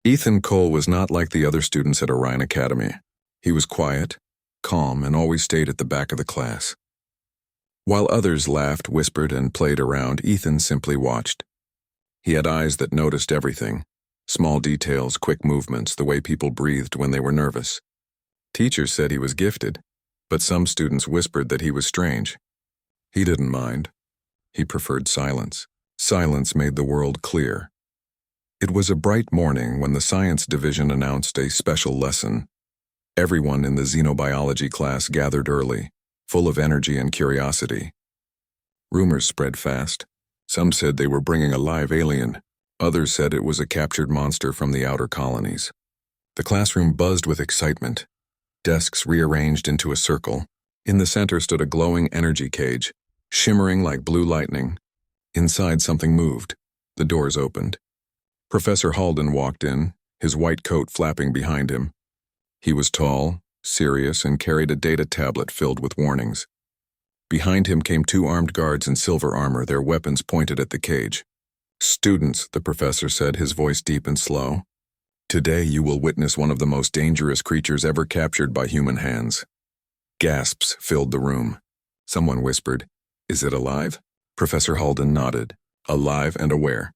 Ethan Cole was not like the other students at Orion Academy. He was quiet, calm, and always stayed at the back of the class. While others laughed, whispered, and played around, Ethan simply watched. He had eyes that noticed everything: small details, quick movements, the way people breathed when they were nervous. Teachers said he was gifted, but some students whispered that he was strange. He didn't mind. He preferred silence. Silence made the world clear. It was a bright morning when the science division announced a special lesson. Everyone in the xenobiology class gathered early, full of energy and curiosity. Rumors spread fast. Some said they were bringing a live alien. Others said it was a captured monster from the outer colonies. The classroom buzzed with excitement. Desks rearranged into a circle. In the center stood a glowing energy cage, shimmering like blue lightning. Inside, something moved. The doors opened. Professor Halden walked in, his white coat flapping behind him. He was tall, serious, and carried a data tablet filled with warnings. Behind him came two armed guards in silver armor, their weapons pointed at the cage. "Students," the professor said, his voice deep and slow. "Today you will witness one of the most dangerous creatures ever captured by human hands." Gasps filled the room. Someone whispered, "Is it alive?" Professor Halden nodded, alive and aware.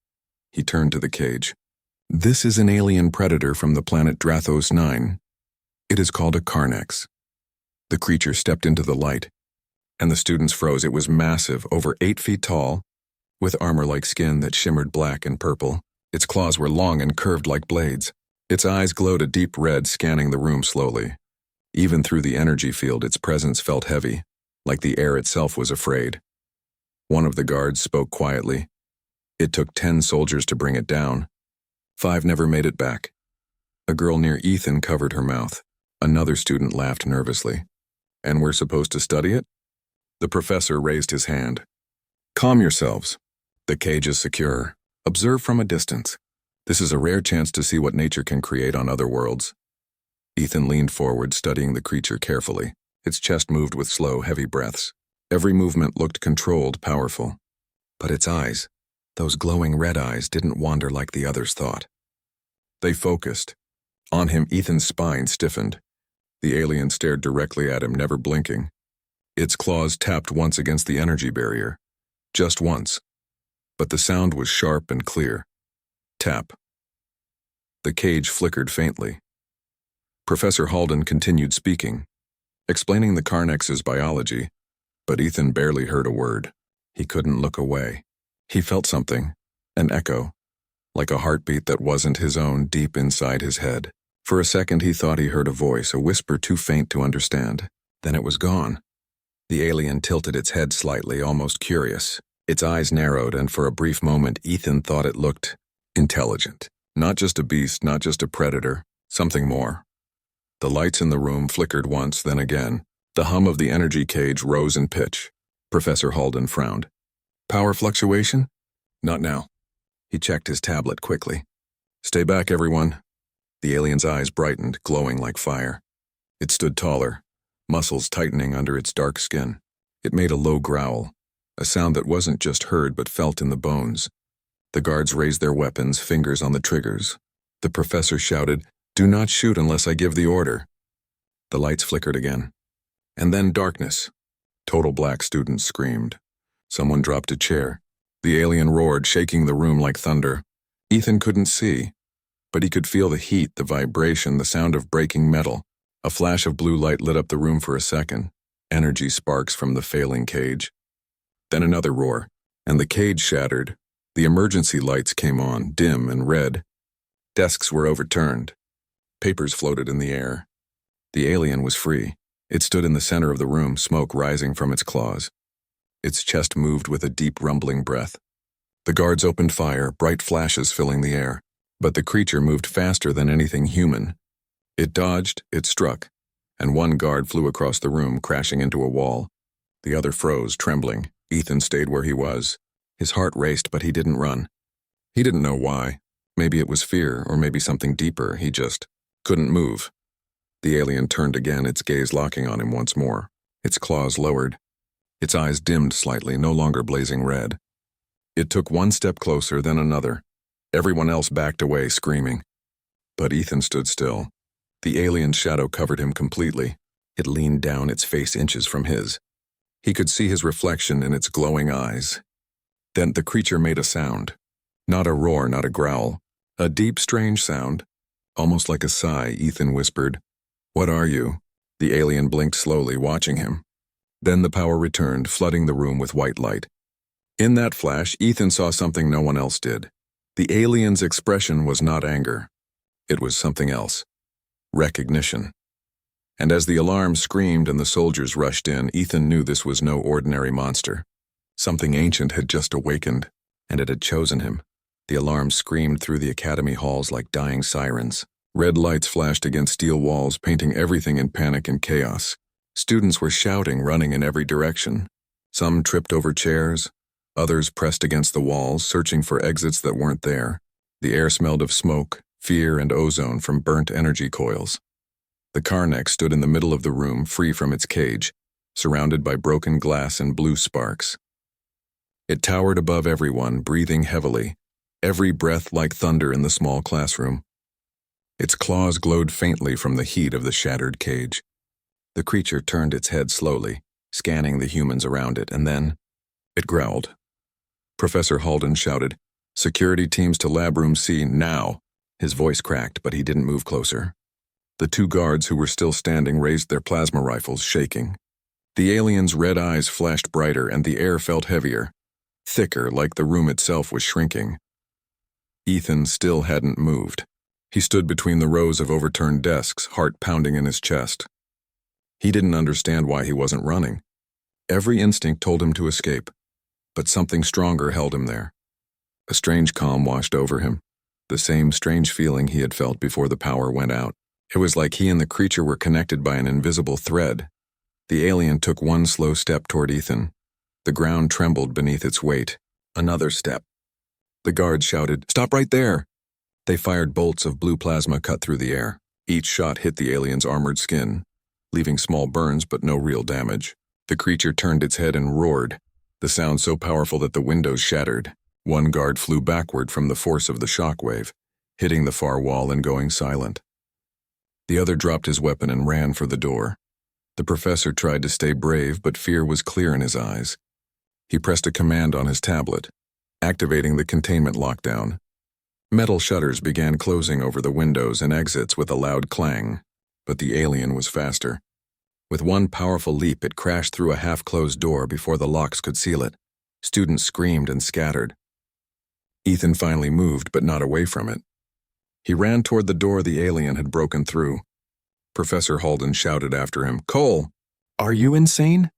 He turned to the cage. "This is an alien predator from the planet Drathos 9. It is called a Carnex." The creature stepped into the light, and the students froze. It was massive, over 8 feet tall, with armor-like skin that shimmered black and purple. Its claws were long and curved like blades. Its eyes glowed a deep red, scanning the room slowly. Even through the energy field, its presence felt heavy, like the air itself was afraid. One of the guards spoke quietly. It took 10 soldiers to bring it down. 5 never made it back. A girl near Ethan covered her mouth. Another student laughed nervously. "And we're supposed to study it?" The professor raised his hand. "Calm yourselves. The cage is secure. Observe from a distance. This is a rare chance to see what nature can create on other worlds." Ethan leaned forward, studying the creature carefully. Its chest moved with slow, heavy breaths. Every movement looked controlled, powerful. But its eyes, those glowing red eyes, didn't wander like the others thought. They focused. On him, Ethan's spine stiffened. The alien stared directly at him, never blinking. Its claws tapped once against the energy barrier. Just once. But the sound was sharp and clear. Tap. The cage flickered faintly. Professor Halden continued speaking, explaining the Carnex's biology, but Ethan barely heard a word. He couldn't look away. He felt something, an echo, like a heartbeat that wasn't his own, deep inside his head. For a second he thought he heard a voice, a whisper too faint to understand. Then it was gone. The alien tilted its head slightly, almost curious. Its eyes narrowed, and for a brief moment Ethan thought it looked intelligent. Not just a beast, not just a predator, something more. The lights in the room flickered once, then again. The hum of the energy cage rose in pitch. Professor Halden frowned. "Power fluctuation? Not now." He checked his tablet quickly. "Stay back, everyone." The alien's eyes brightened, glowing like fire. It stood taller, muscles tightening under its dark skin. It made a low growl, a sound that wasn't just heard but felt in the bones. The guards raised their weapons, fingers on the triggers. The professor shouted, "Do not shoot unless I give the order." The lights flickered again. And then darkness. Total black. Students screamed. Someone dropped a chair. The alien roared, shaking the room like thunder. Ethan couldn't see, but he could feel the heat, the vibration, the sound of breaking metal. A flash of blue light lit up the room for a second. Energy sparks from the failing cage. Then another roar, and the cage shattered. The emergency lights came on, dim and red. Desks were overturned. Papers floated in the air. The alien was free. It stood in the center of the room, smoke rising from its claws. Its chest moved with a deep rumbling breath. The guards opened fire, bright flashes filling the air. But the creature moved faster than anything human. It dodged, it struck, and one guard flew across the room, crashing into a wall. The other froze, trembling. Ethan stayed where he was. His heart raced, but he didn't run. He didn't know why. Maybe it was fear, or maybe something deeper. He just couldn't move. The alien turned again, its gaze locking on him once more. Its claws lowered. Its eyes dimmed slightly, no longer blazing red. It took one step closer, then another. Everyone else backed away, screaming. But Ethan stood still. The alien's shadow covered him completely. It leaned down, its face inches from his. He could see his reflection in its glowing eyes. Then the creature made a sound. Not a roar, not a growl. A deep, strange sound. Almost like a sigh, Ethan whispered. "What are you?" The alien blinked slowly, watching him. Then the power returned, flooding the room with white light. In that flash, Ethan saw something no one else did. The alien's expression was not anger. It was something else. Recognition. And as the alarm screamed and the soldiers rushed in, Ethan knew this was no ordinary monster. Something ancient had just awakened, and it had chosen him. The alarm screamed through the academy halls like dying sirens. Red lights flashed against steel walls, painting everything in panic and chaos. Students were shouting, running in every direction. Some tripped over chairs. Others pressed against the walls, searching for exits that weren't there. The air smelled of smoke, fear, and ozone from burnt energy coils. The Carnex stood in the middle of the room, free from its cage, surrounded by broken glass and blue sparks. It towered above everyone, breathing heavily, every breath like thunder in the small classroom. Its claws glowed faintly from the heat of the shattered cage. The creature turned its head slowly, scanning the humans around it, and then it growled. Professor Halden shouted, "Security teams to Lab Room C, now!" His voice cracked, but he didn't move closer. The two guards who were still standing raised their plasma rifles, shaking. The alien's red eyes flashed brighter, and the air felt heavier, thicker, like the room itself was shrinking. Ethan still hadn't moved. He stood between the rows of overturned desks, heart pounding in his chest. He didn't understand why he wasn't running. Every instinct told him to escape, but something stronger held him there. A strange calm washed over him, the same strange feeling he had felt before the power went out. It was like he and the creature were connected by an invisible thread. The alien took one slow step toward Ethan. The ground trembled beneath its weight. Another step. The guards shouted, "Stop right there!" They fired bolts of blue plasma cut through the air. Each shot hit the alien's armored skin, leaving small burns but no real damage. The creature turned its head and roared, the sound so powerful that the windows shattered. One guard flew backward from the force of the shockwave, hitting the far wall and going silent. The other dropped his weapon and ran for the door. The professor tried to stay brave, but fear was clear in his eyes. He pressed a command on his tablet, activating the containment lockdown. Metal shutters began closing over the windows and exits with a loud clang, but the alien was faster. With one powerful leap, it crashed through a half-closed door before the locks could seal it. Students screamed and scattered. Ethan finally moved, but not away from it. He ran toward the door the alien had broken through. Professor Halden shouted after him, "Cole, are you insane?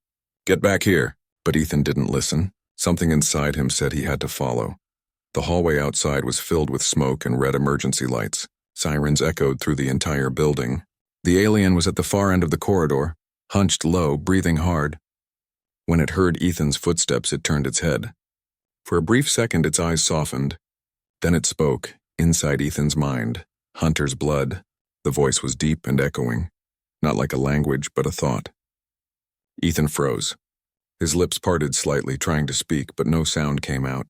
Get back here." But Ethan didn't listen. Something inside him said he had to follow. The hallway outside was filled with smoke and red emergency lights. Sirens echoed through the entire building. The alien was at the far end of the corridor, hunched low, breathing hard. When it heard Ethan's footsteps, it turned its head. For a brief second, its eyes softened. Then it spoke, inside Ethan's mind. Hunter's blood. The voice was deep and echoing, not like a language, but a thought. Ethan froze. His lips parted slightly, trying to speak, but no sound came out.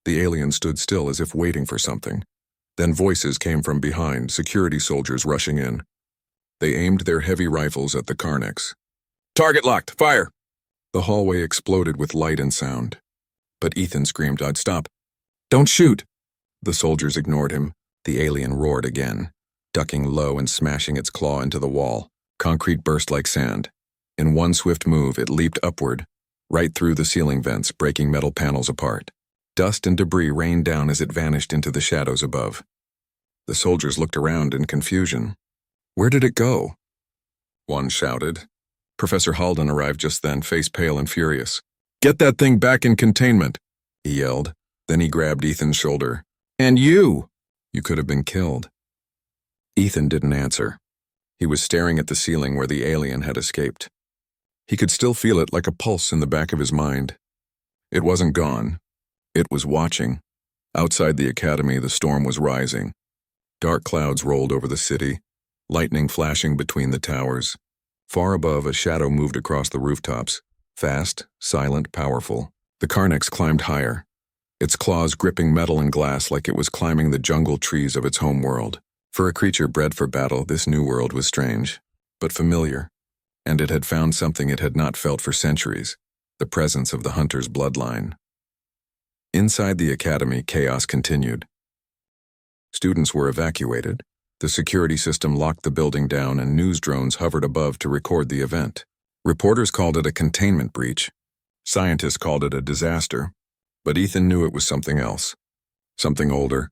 The alien stood still as if waiting for something. Then voices came from behind, security soldiers rushing in. They aimed their heavy rifles at the Carnex. "Target locked! Fire!" The hallway exploded with light and sound. But Ethan screamed, "I'd stop. Don't shoot!" The soldiers ignored him. The alien roared again, ducking low and smashing its claw into the wall. Concrete burst like sand. In one swift move, it leaped upward, right through the ceiling vents, breaking metal panels apart. Dust and debris rained down as it vanished into the shadows above. The soldiers looked around in confusion. "Where did it go?" One shouted. Professor Halden arrived just then, face pale and furious. "Get that thing back in containment," he yelled. Then he grabbed Ethan's shoulder. "And you! You could have been killed." Ethan didn't answer. He was staring at the ceiling where the alien had escaped. He could still feel it like a pulse in the back of his mind. It wasn't gone. It was watching. Outside the academy, the storm was rising. Dark clouds rolled over the city, lightning flashing between the towers. Far above, a shadow moved across the rooftops, fast, silent, powerful. The Carnex climbed higher, its claws gripping metal and glass like it was climbing the jungle trees of its home world. For a creature bred for battle, this new world was strange, but familiar, and it had found something it had not felt for centuries, the presence of the hunter's bloodline. Inside the academy, chaos continued. Students were evacuated. The security system locked the building down and news drones hovered above to record the event. Reporters called it a containment breach. Scientists called it a disaster. But Ethan knew it was something else. Something older.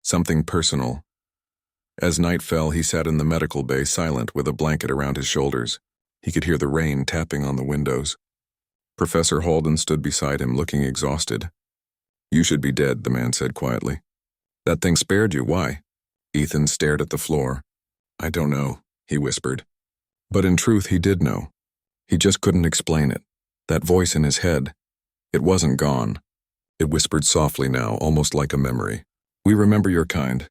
Something personal. As night fell, he sat in the medical bay silent with a blanket around his shoulders. He could hear the rain tapping on the windows. Professor Holden stood beside him, looking exhausted. "You should be dead," the man said quietly. "That thing spared you. Why?" Ethan stared at the floor. "I don't know," he whispered. But in truth, he did know. He just couldn't explain it. That voice in his head, it wasn't gone. It whispered softly now, almost like a memory. "We remember your kind.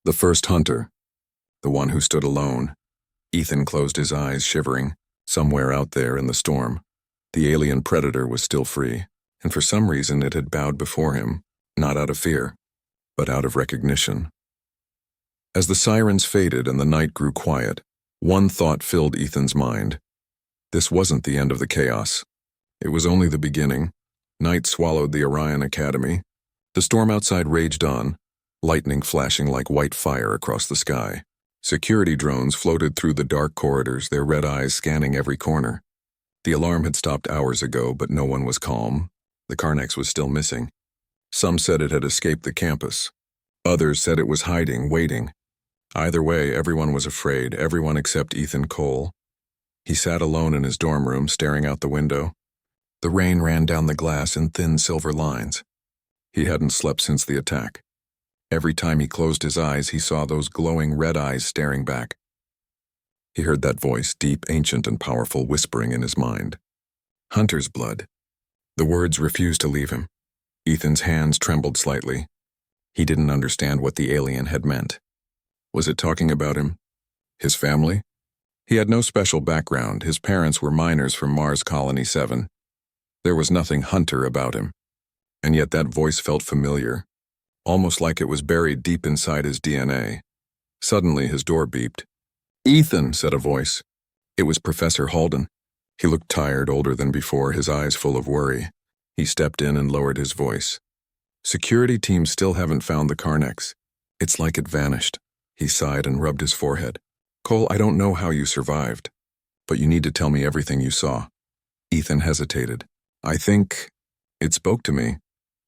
The first hunter. The one who stood alone." Ethan closed his eyes, shivering. Somewhere out there in the storm, the alien predator was still free, and for some reason it had bowed before him, not out of fear, but out of recognition. As the sirens faded and the night grew quiet, one thought filled Ethan's mind. This wasn't the end of the chaos. It was only the beginning. Night swallowed the Orion Academy. The storm outside raged on, lightning flashing like white fire across the sky. Security drones floated through the dark corridors, their red eyes scanning every corner. The alarm had stopped hours ago, but no one was calm. The Carnex was still missing. Some said it had escaped the campus. Others said it was hiding, waiting. Either way, everyone was afraid, everyone except Ethan Cole. He sat alone in his dorm room, staring out the window. The rain ran down the glass in thin silver lines. He hadn't slept since the attack. Every time he closed his eyes, he saw those glowing red eyes staring back. He heard that voice, deep, ancient, and powerful, whispering in his mind. Hunter's blood. The words refused to leave him. Ethan's hands trembled slightly. He didn't understand what the alien had meant. Was it talking about him? His family? He had no special background. His parents were miners from Mars Colony 7. There was nothing hunter about him. And yet that voice felt familiar, almost like it was buried deep inside his DNA. Suddenly his door beeped. "Ethan," said a voice. It was Professor Holden. He looked tired, older than before, his eyes full of worry. He stepped in and lowered his voice. "Security teams still haven't found the Carnex. It's like it vanished." He sighed and rubbed his forehead. "Cole, I don't know how you survived, but you need to tell me everything you saw." Ethan hesitated. "I think it spoke to me."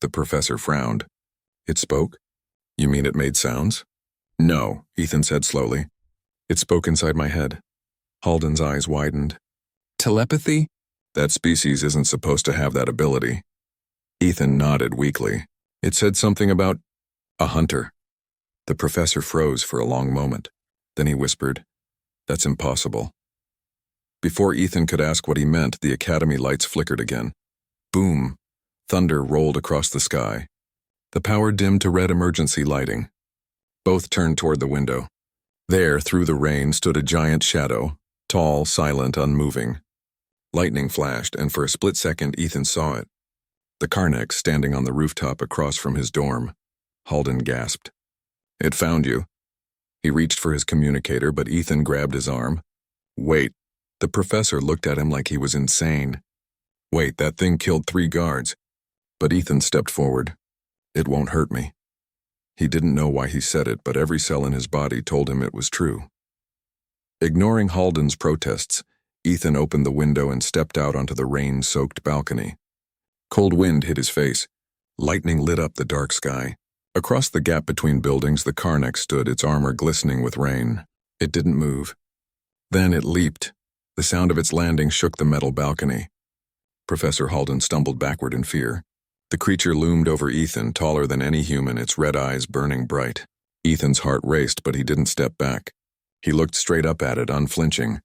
The professor frowned. "It spoke? You mean it made sounds?" "No," Ethan said slowly. "It spoke inside my head." Holden's eyes widened. "Telepathy? That species isn't supposed to have that ability." Ethan nodded weakly. "It said something about a hunter." The professor froze for a long moment. Then he whispered, "That's impossible." Before Ethan could ask what he meant, the academy lights flickered again. Boom! Thunder rolled across the sky. The power dimmed to red emergency lighting. Both turned toward the window. There, through the rain, stood a giant shadow, tall, silent, unmoving. Lightning flashed, and for a split second Ethan saw it. The Carnex standing on the rooftop across from his dorm. Holden gasped. "It found you." He reached for his communicator, but Ethan grabbed his arm. "Wait." The professor looked at him like he was insane. "Wait, that thing killed 3 guards." But Ethan stepped forward. "It won't hurt me." He didn't know why he said it, but every cell in his body told him it was true. Ignoring Holden's protests, Ethan opened the window and stepped out onto the rain-soaked balcony. Cold wind hit his face. Lightning lit up the dark sky. Across the gap between buildings, the Carnex stood, its armor glistening with rain. It didn't move. Then it leaped. The sound of its landing shook the metal balcony. Professor Holden stumbled backward in fear. The creature loomed over Ethan, taller than any human, its red eyes burning bright. Ethan's heart raced, but he didn't step back. He looked straight up at it, unflinching.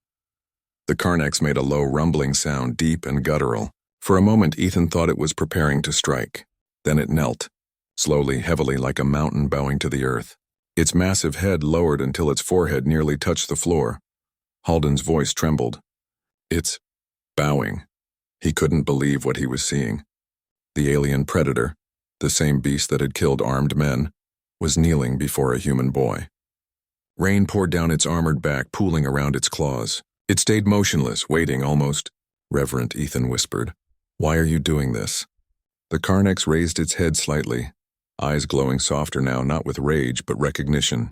The Carnex made a low rumbling sound, deep and guttural. For a moment, Ethan thought it was preparing to strike. Then it knelt, slowly, heavily, like a mountain bowing to the earth. Its massive head lowered until its forehead nearly touched the floor. Holden's voice trembled. "It's bowing." He couldn't believe what he was seeing. The alien predator, the same beast that had killed armed men, was kneeling before a human boy. Rain poured down its armored back, pooling around its claws. It stayed motionless, waiting almost. "Reverend," Ethan whispered. "Why are you doing this?" The Carnex raised its head slightly, eyes glowing softer now, not with rage, but recognition.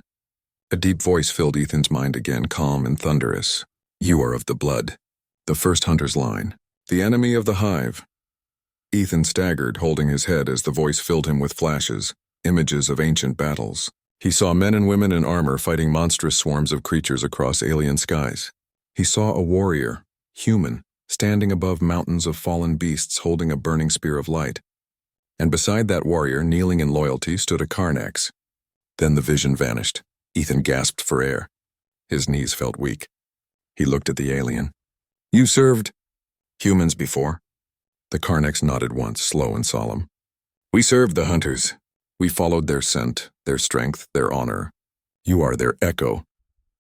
A deep voice filled Ethan's mind again, calm and thunderous. "You are of the blood." The first hunter's line. "The enemy of the hive." Ethan staggered, holding his head as the voice filled him with flashes, images of ancient battles. He saw men and women in armor fighting monstrous swarms of creatures across alien skies. He saw a warrior, human, standing above mountains of fallen beasts holding a burning spear of light. And beside that warrior, kneeling in loyalty, stood a Carnex. Then the vision vanished. Ethan gasped for air. His knees felt weak. He looked at the alien. "You served humans before?" The Carnex nodded once, slow and solemn. "We served the hunters. We followed their scent, their strength, their honor. You are their echo."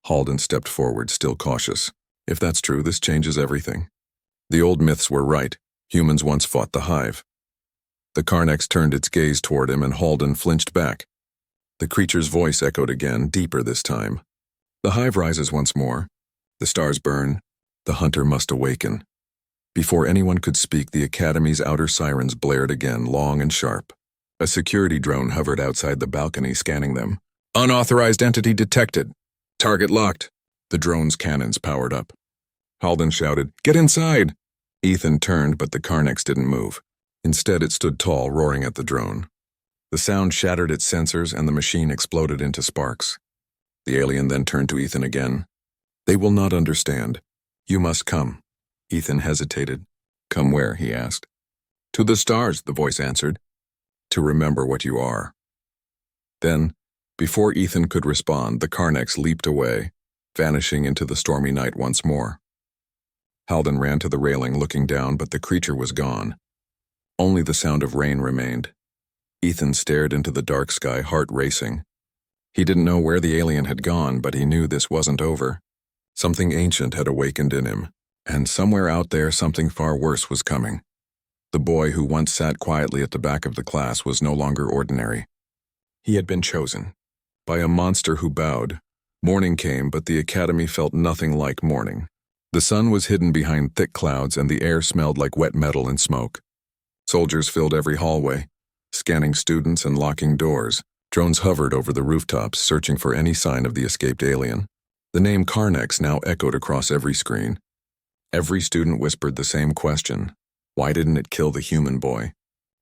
Halden stepped forward, still cautious. "If that's true, this changes everything. The old myths were right. Humans once fought the hive." The Carnex turned its gaze toward him, and Halden flinched back. The creature's voice echoed again, deeper this time. "The hive rises once more. The stars burn. The hunter must awaken." Before anyone could speak, the Academy's outer sirens blared again, long and sharp. A security drone hovered outside the balcony, scanning them. "Unauthorized entity detected. Target locked." The drone's cannons powered up. Halden shouted, "Get inside!" Ethan turned, but the Carnex didn't move. Instead, it stood tall, roaring at the drone. The sound shattered its sensors, and the machine exploded into sparks. The alien then turned to Ethan again. "They will not understand. You must come." Ethan hesitated. "Come where?" he asked. "To the stars," the voice answered. "To remember what you are." Then, before Ethan could respond, the Carnex leaped away, vanishing into the stormy night once more. Halden ran to the railing, looking down, but the creature was gone. Only the sound of rain remained. Ethan stared into the dark sky, heart racing. He didn't know where the alien had gone, but he knew this wasn't over. Something ancient had awakened in him, and somewhere out there something far worse was coming. The boy who once sat quietly at the back of the class was no longer ordinary. He had been chosen by a monster who bowed. Morning came, but the Academy felt nothing like morning. The sun was hidden behind thick clouds, and the air smelled like wet metal and smoke. Soldiers filled every hallway, scanning students and locking doors. Drones hovered over the rooftops, searching for any sign of the escaped alien. The name Carnex now echoed across every screen. Every student whispered the same question. Why didn't it kill the human boy?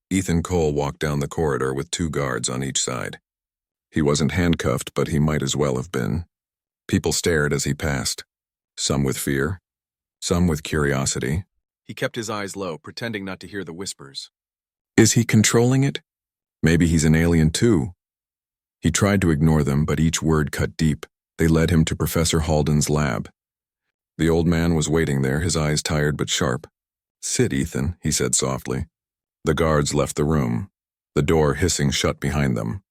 Ethan Cole walked down the corridor with 2 guards on each side. He wasn't handcuffed, but he might as well have been. People stared as he passed, some with fear, some with curiosity. He kept his eyes low, pretending not to hear the whispers. Is he controlling it? Maybe he's an alien too. He tried to ignore them, but each word cut deep. They led him to Professor Halden's lab. The old man was waiting there, his eyes tired but sharp. "Sit, Ethan," he said softly. The guards left the room, the door hissing shut behind them.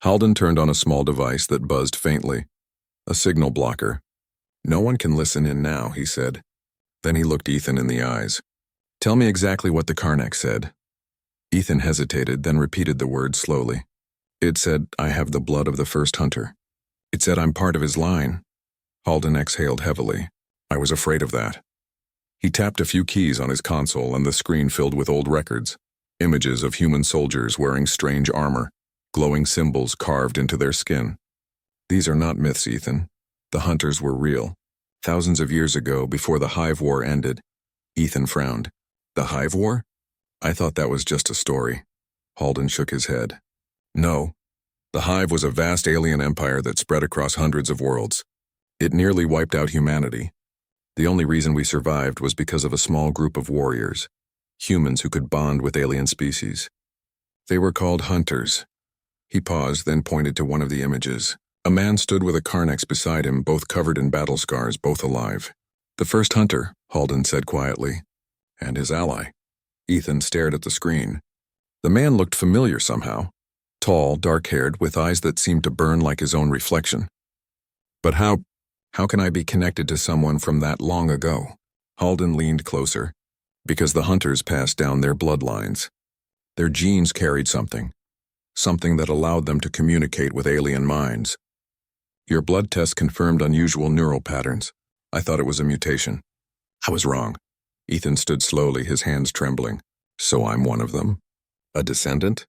Halden turned on a small device that buzzed faintly. A signal blocker. "No one can listen in now," he said. Then he looked Ethan in the eyes. "Tell me exactly what the Carnex said." Ethan hesitated, then repeated the words slowly. "It said, I have the blood of the first hunter. It said I'm part of his line." Halden exhaled heavily. "I was afraid of that." He tapped a few keys on his console, and the screen filled with old records. Images of human soldiers wearing strange armor, glowing symbols carved into their skin. "These are not myths, Ethan. The hunters were real. Thousands of years ago, before the Hive War ended." Ethan frowned. "The Hive War? I thought that was just a story." Halden shook his head. "No. The Hive was a vast alien empire that spread across hundreds of worlds. It nearly wiped out humanity. The only reason we survived was because of a small group of warriors, humans who could bond with alien species. They were called hunters." He paused, then pointed to one of the images. A man stood with a Carnex beside him, both covered in battle scars, both alive. "The first hunter," Halden said quietly. "And his ally." Ethan stared at the screen. The man looked familiar somehow. Tall, dark-haired, with eyes that seemed to burn like his own reflection. "But how can I be connected to someone from that long ago?" Halden leaned closer. "Because the hunters passed down their bloodlines. Their genes carried something that allowed them to communicate with alien minds. Your blood test confirmed unusual neural patterns. I thought it was a mutation. I was wrong. Ethan stood slowly, his hands trembling. So I'm one of them? A descendant?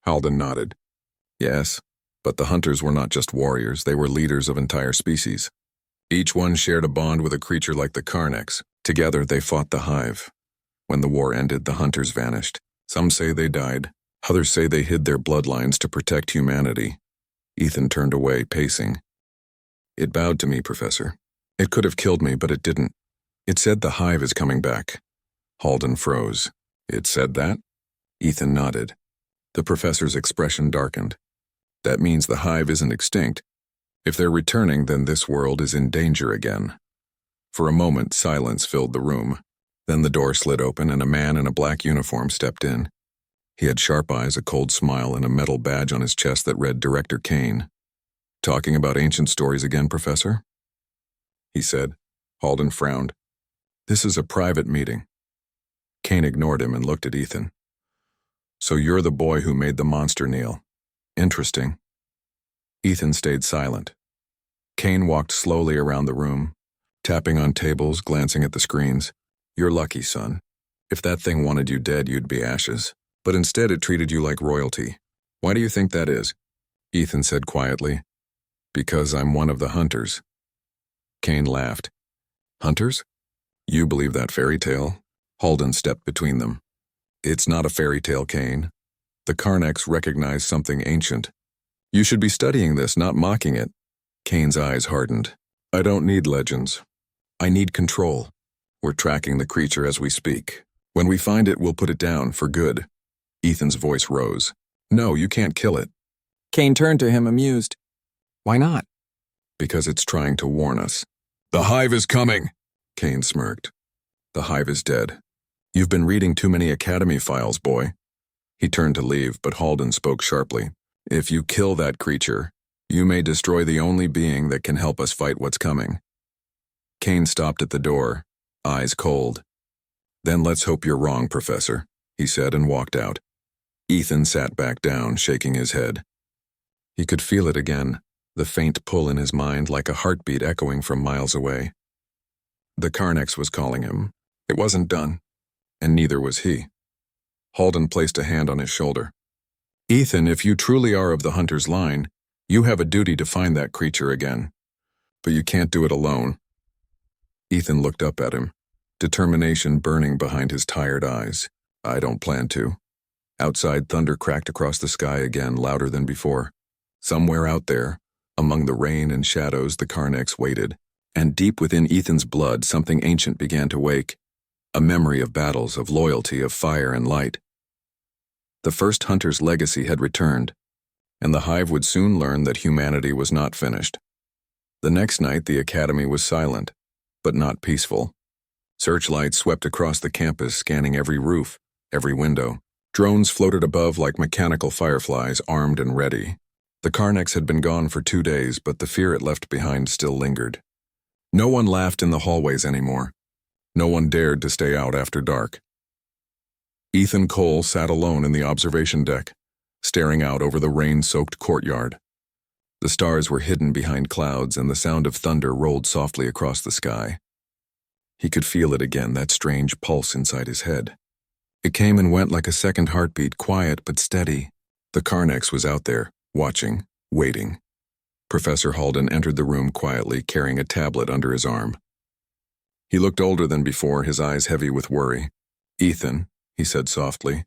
Halden nodded. Yes, but the hunters were not just warriors, they were leaders of entire species. Each one shared a bond with a creature like the Karneks. Together they fought the Hive. When the war ended, the hunters vanished. Some say they died. Others say they hid their bloodlines to protect humanity. Ethan turned away, pacing. It bowed to me, Professor. It could have killed me, but it didn't. It said the Hive is coming back. Halden froze. It said that? Ethan nodded. The professor's expression darkened. That means the Hive isn't extinct. If they're returning, then this world is in danger again. For a moment, silence filled the room. Then the door slid open and a man in a black uniform stepped in. He had sharp eyes, a cold smile, and a metal badge on his chest that read Director Kane. Talking about ancient stories again, Professor? He said. Halden frowned. This is a private meeting. Kane ignored him and looked at Ethan. So you're the boy who made the monster kneel. Interesting. Ethan stayed silent. Kane walked slowly around the room, tapping on tables, glancing at the screens. You're lucky, son. If that thing wanted you dead, you'd be ashes. But instead it treated you like royalty. Why do you think that is? Ethan said quietly. Because I'm one of the hunters. Kane laughed. Hunters? You believe that fairy tale? Halden stepped between them. It's not a fairy tale, Kane. The Karneks recognize something ancient. You should be studying this, not mocking it. Kane's eyes hardened. I don't need legends. I need control. We're tracking the creature as we speak. When we find it, we'll put it down for good. Ethan's voice rose. No, you can't kill it. Kane turned to him, amused. Why not? Because it's trying to warn us. The Hive is coming, Kane smirked. The Hive is dead. You've been reading too many Academy files, boy. He turned to leave, but Halden spoke sharply. If you kill that creature, you may destroy the only being that can help us fight what's coming. Kane stopped at the door, eyes cold. Then let's hope you're wrong, Professor, he said and walked out. Ethan sat back down, shaking his head. He could feel it again, the faint pull in his mind like a heartbeat echoing from miles away. The Karneks was calling him. It wasn't done, and neither was he. Halden placed a hand on his shoulder. Ethan, if you truly are of the hunter's line, you have a duty to find that creature again. But you can't do it alone. Ethan looked up at him, determination burning behind his tired eyes. I don't plan to. Outside, thunder cracked across the sky again, louder than before. Somewhere out there, among the rain and shadows, the Karneks waited, and deep within Ethan's blood, something ancient began to wake. A memory of battles, of loyalty, of fire and light. The first hunter's legacy had returned, and the Hive would soon learn that humanity was not finished. The next night, the academy was silent, but not peaceful. Searchlights swept across the campus, scanning every roof, every window. Drones floated above like mechanical fireflies, armed and ready. The Karneks had been gone for 2 days, but the fear it left behind still lingered. No one laughed in the hallways anymore. No one dared to stay out after dark. Ethan Cole sat alone in the observation deck, staring out over the rain-soaked courtyard. The stars were hidden behind clouds, and the sound of thunder rolled softly across the sky. He could feel it again, that strange pulse inside his head. It came and went like a second heartbeat, quiet but steady. The Karneks was out there, watching, waiting. Professor Halden entered the room quietly, carrying a tablet under his arm. He looked older than before, his eyes heavy with worry. Ethan, he said softly,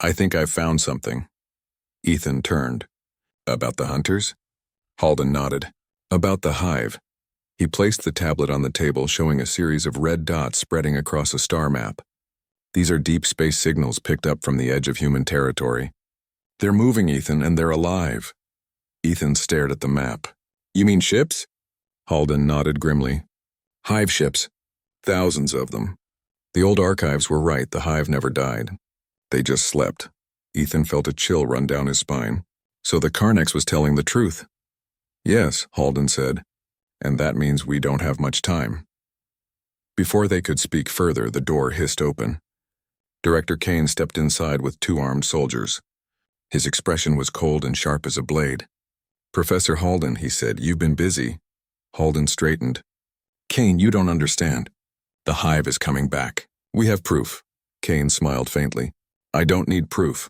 I think I've found something. Ethan turned. About the hunters? Halden nodded. About the Hive. He placed the tablet on the table, showing a series of red dots spreading across a star map. These are deep space signals picked up from the edge of human territory. They're moving, Ethan, and they're alive. Ethan stared at the map. You mean ships? Halden nodded grimly. Hive ships. Thousands of them. The old archives were right, the Hive never died. They just slept. Ethan felt a chill run down his spine. So the Karneks was telling the truth. Yes, Halden said, and that means we don't have much time. Before they could speak further, the door hissed open. Director Kane stepped inside with 2 armed soldiers. His expression was cold and sharp as a blade. Professor Halden, he said, you've been busy. Halden straightened. Kane, you don't understand. The hive is coming back. We have proof. Kane smiled faintly. I don't need proof.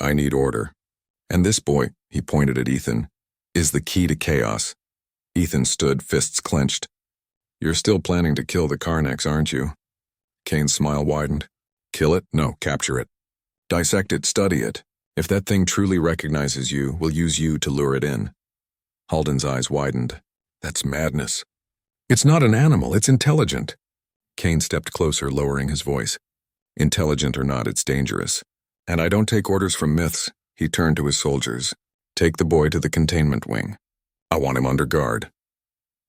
I need order. And this boy, he pointed at Ethan, is the key to chaos. Ethan stood, fists clenched. You're still planning to kill the Karnaks, aren't you? Kane's smile widened. Kill it? No, capture it. Dissect it, study it. If that thing truly recognizes you, we'll use you to lure it in. Halden's eyes widened. That's madness. It's not an animal, it's intelligent. Kane stepped closer, lowering his voice. Intelligent or not, it's dangerous. And I don't take orders from myths. He turned to his soldiers. Take the boy to the containment wing. I want him under guard.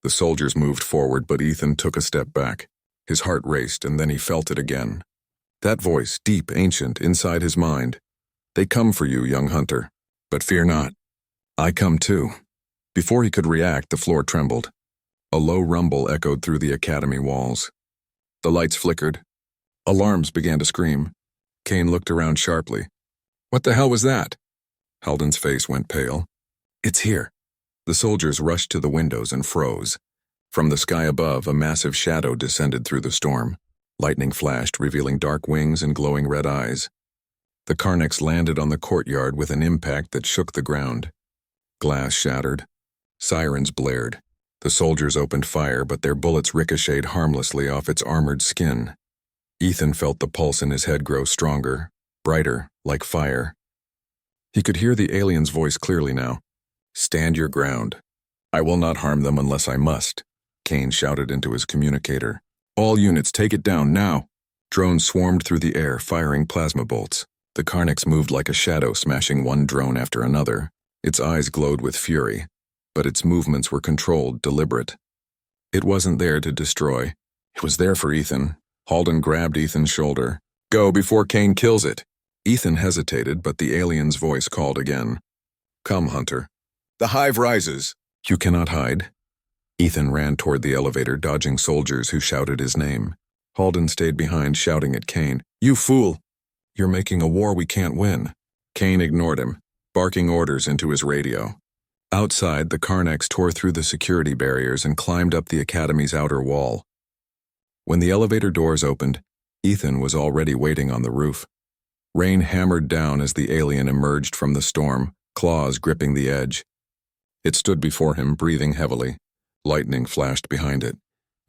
The soldiers moved forward, but Ethan took a step back. His heart raced, and then he felt it again. That voice, deep, ancient, inside his mind. They come for you, young hunter. But fear not. I come too. Before he could react, the floor trembled. A low rumble echoed through the academy walls. The lights flickered. Alarms began to scream. Kane looked around sharply. What the hell was that? Halden's face went pale. It's here. The soldiers rushed to the windows and froze. From the sky above, a massive shadow descended through the storm. Lightning flashed, revealing dark wings and glowing red eyes. The Karnaks landed on the courtyard with an impact that shook the ground. Glass shattered. Sirens blared. The soldiers opened fire, but their bullets ricocheted harmlessly off its armored skin. Ethan felt the pulse in his head grow stronger, brighter, like fire. He could hear the alien's voice clearly now. Stand your ground. I will not harm them unless I must. Kane shouted into his communicator. All units, take it down, now. Drones swarmed through the air, firing plasma bolts. The Karnaks moved like a shadow, smashing one drone after another. Its eyes glowed with fury, but its movements were controlled, deliberate. It wasn't there to destroy. It was there for Ethan. Halden grabbed Ethan's shoulder. Go before Kane kills it. Ethan hesitated, but the alien's voice called again. Come, Hunter. The hive rises. You cannot hide. Ethan ran toward the elevator, dodging soldiers who shouted his name. Halden stayed behind, shouting at Kane. You fool! You're making a war we can't win. Kane ignored him, barking orders into his radio. Outside, the Karnaks tore through the security barriers and climbed up the academy's outer wall. When the elevator doors opened, Ethan was already waiting on the roof. Rain hammered down as the alien emerged from the storm, claws gripping the edge. It stood before him, breathing heavily. Lightning flashed behind it,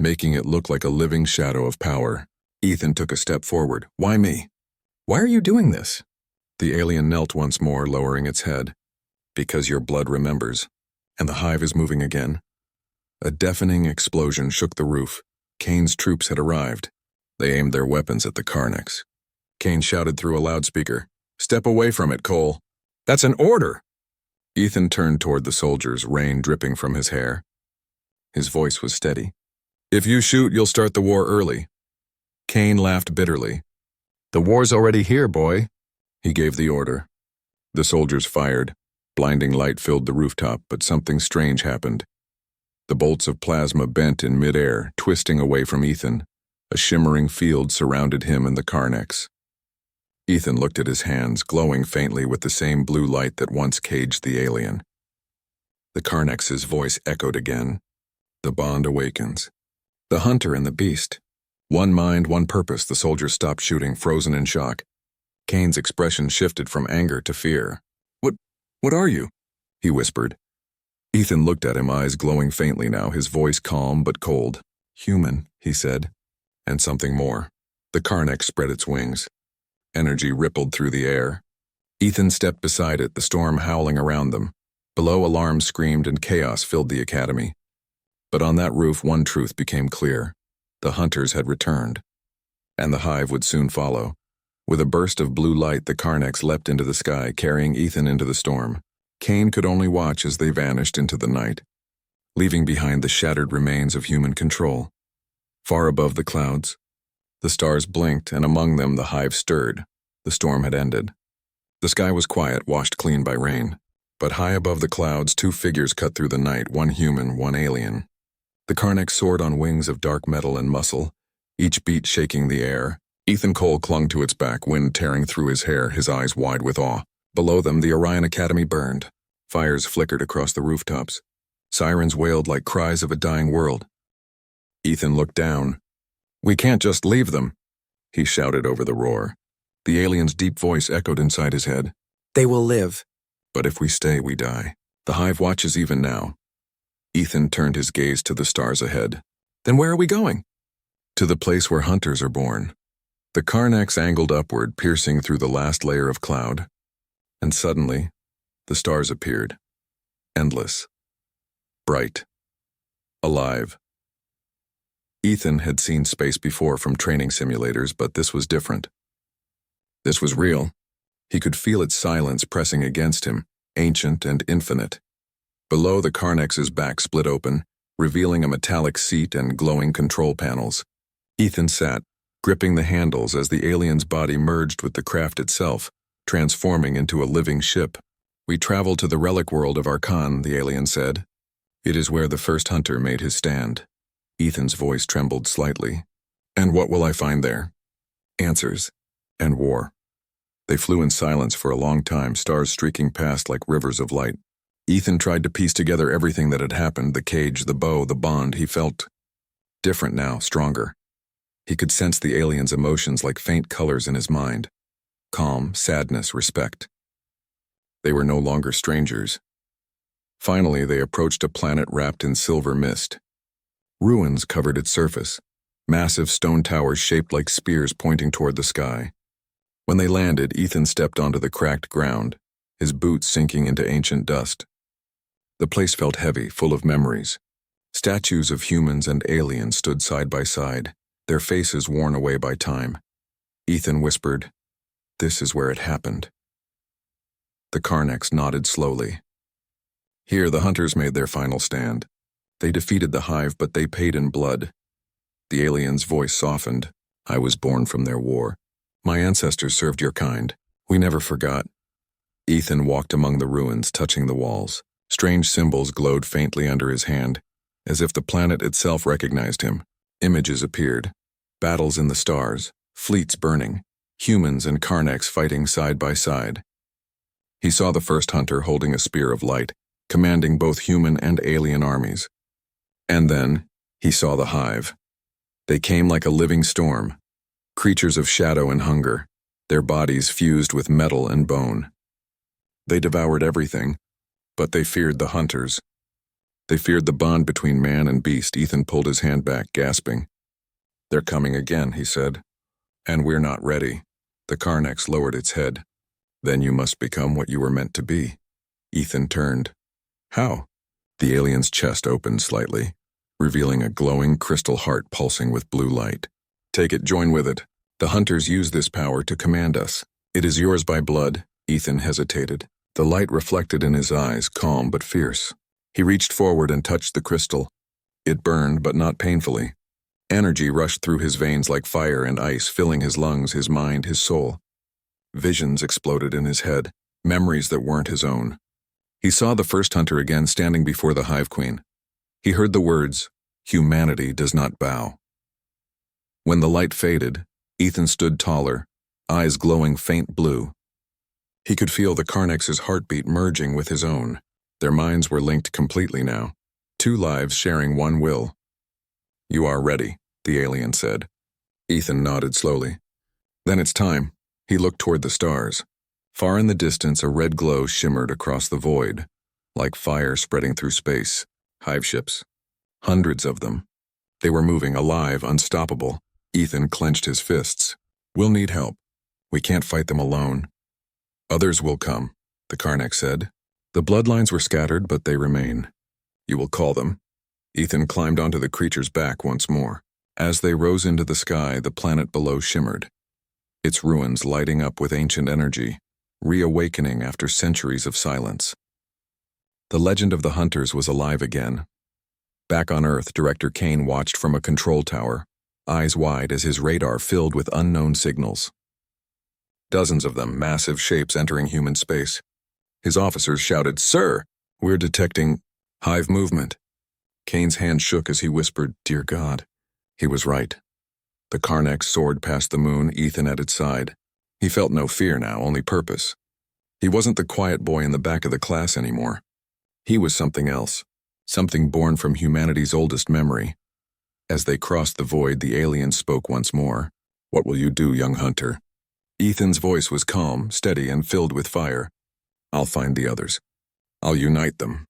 making it look like a living shadow of power. Ethan took a step forward. Why me? Why are you doing this? The alien knelt once more, lowering its head. Because your blood remembers. And the hive is moving again. A deafening explosion shook the roof. Kane's troops had arrived. They aimed their weapons at the Karnaks. Kane shouted through a loudspeaker. Step away from it, Cole. That's an order! Ethan turned toward the soldiers, rain dripping from his hair. His voice was steady. If you shoot, you'll start the war early. Kane laughed bitterly. The war's already here, boy. He gave the order. The soldiers fired. Blinding light filled the rooftop, but something strange happened. The bolts of plasma bent in midair, twisting away from Ethan. A shimmering field surrounded him and the Karnaks. Ethan looked at his hands, glowing faintly with the same blue light that once caged the alien. The Karnaks' voice echoed again. The bond awakens. The hunter and the beast. One mind, one purpose. The soldiers stopped shooting, frozen in shock. Kane's expression shifted from anger to fear. What are you? He whispered. Ethan looked at him, eyes glowing faintly now, his voice calm but cold. Human, he said. And something more. The Karnak spread its wings. Energy rippled through the air. Ethan stepped beside it, the storm howling around them. Below, alarms screamed and chaos filled the academy. But on that roof, one truth became clear. The hunters had returned. And the hive would soon follow. With a burst of blue light, the Karnaks leapt into the sky, carrying Ethan into the storm. Kane could only watch as they vanished into the night, leaving behind the shattered remains of human control. Far above the clouds, the stars blinked, and among them the hive stirred. The storm had ended. The sky was quiet, washed clean by rain. But high above the clouds, two figures cut through the night, one human, one alien. The Karnak soared on wings of dark metal and muscle, each beat shaking the air. Ethan Cole clung to its back, wind tearing through his hair, his eyes wide with awe. Below them, the Orion Academy burned. Fires flickered across the rooftops. Sirens wailed like cries of a dying world. Ethan looked down. "We can't just leave them," he shouted over the roar. The alien's deep voice echoed inside his head. They will live. "But if we stay, we die. The hive watches even now." Ethan turned his gaze to the stars ahead. Then where are we going? "To the place where hunters are born." The Karnax angled upward, piercing through the last layer of cloud. And suddenly, the stars appeared. Endless. Bright. Alive. Ethan had seen space before from training simulators, but this was different. This was real. He could feel its silence pressing against him, ancient and infinite. Below, the Karnax's back split open, revealing a metallic seat and glowing control panels. Ethan sat, gripping the handles as the alien's body merged with the craft itself, transforming into a living ship. "We travel to the relic world of Arkan," the alien said. "It is where the first hunter made his stand." Ethan's voice trembled slightly. "And what will I find there?" "Answers. And war." They flew in silence for a long time, stars streaking past like rivers of light. Ethan tried to piece together everything that had happened, the cage, the bow, the bond. He felt different now, stronger. He could sense the alien's emotions like faint colors in his mind. Calm, sadness, respect. They were no longer strangers. Finally, they approached a planet wrapped in silver mist. Ruins covered its surface, massive stone towers shaped like spears pointing toward the sky. When they landed, Ethan stepped onto the cracked ground, his boots sinking into ancient dust. The place felt heavy, full of memories. Statues of humans and aliens stood side by side, their faces worn away by time. Ethan whispered, "This is where it happened." The Karnax nodded slowly. Here, the hunters made their final stand. They defeated the hive, but they paid in blood. The alien's voice softened. "I was born from their war. My ancestors served your kind. We never forgot." Ethan walked among the ruins, touching the walls. Strange symbols glowed faintly under his hand, as if the planet itself recognized him. Images appeared. Battles in the stars, fleets burning, humans and Karnax fighting side by side. He saw the first hunter holding a spear of light, commanding both human and alien armies. And then, he saw the hive. They came like a living storm, creatures of shadow and hunger, their bodies fused with metal and bone. They devoured everything, but they feared the hunters. They feared the bond between man and beast. Ethan pulled his hand back, gasping. "They're coming again," he said. "And we're not ready." The Karnax lowered its head. "Then you must become what you were meant to be." Ethan turned. "How?" The alien's chest opened slightly, revealing a glowing crystal heart pulsing with blue light. "Take it, join with it. The hunters use this power to command us. It is yours by blood." Ethan hesitated. The light reflected in his eyes, calm but fierce. He reached forward and touched the crystal. It burned, but not painfully. Energy rushed through his veins like fire and ice, filling his lungs, his mind, his soul. Visions exploded in his head, memories that weren't his own. He saw the first hunter again standing before the hive queen. He heard the words, "Humanity does not bow." When the light faded, Ethan stood taller, eyes glowing faint blue. He could feel the Karnax's heartbeat merging with his own. Their minds were linked completely now, two lives sharing one will. "You are ready," the alien said. Ethan nodded slowly. "Then it's time." He looked toward the stars. Far in the distance, a red glow shimmered across the void, like fire spreading through space. Hive ships. Hundreds of them. They were moving, alive, unstoppable. Ethan clenched his fists. "We'll need help. We can't fight them alone." "Others will come," the Karnax said. "The bloodlines were scattered, but they remain. You will call them." Ethan climbed onto the creature's back once more. As they rose into the sky, the planet below shimmered, its ruins lighting up with ancient energy, reawakening after centuries of silence. The legend of the hunters was alive again. Back on Earth, Director Kane watched from a control tower, eyes wide as his radar filled with unknown signals. Dozens of them, massive shapes entering human space. His officers shouted, "Sir, we're detecting hive movement." Kane's hand shook as he whispered, "Dear God." He was right. The Karnax soared past the moon, Ethan at its side. He felt no fear now, only purpose. He wasn't the quiet boy in the back of the class anymore. He was something else, something born from humanity's oldest memory. As they crossed the void, the alien spoke once more. "What will you do, young hunter?" Ethan's voice was calm, steady, and filled with fire. "I'll find the others. I'll unite them.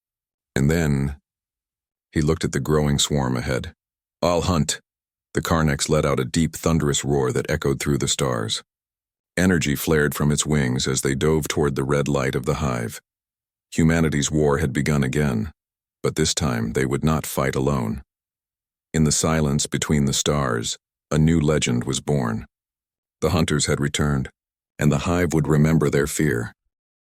And then—" He looked at the growing swarm ahead. "I'll hunt." The Carnex let out a deep, thunderous roar that echoed through the stars. Energy flared from its wings as they dove toward the red light of the hive. Humanity's war had begun again, but this time they would not fight alone. In the silence between the stars, a new legend was born. The hunters had returned, and the hive would remember their fear.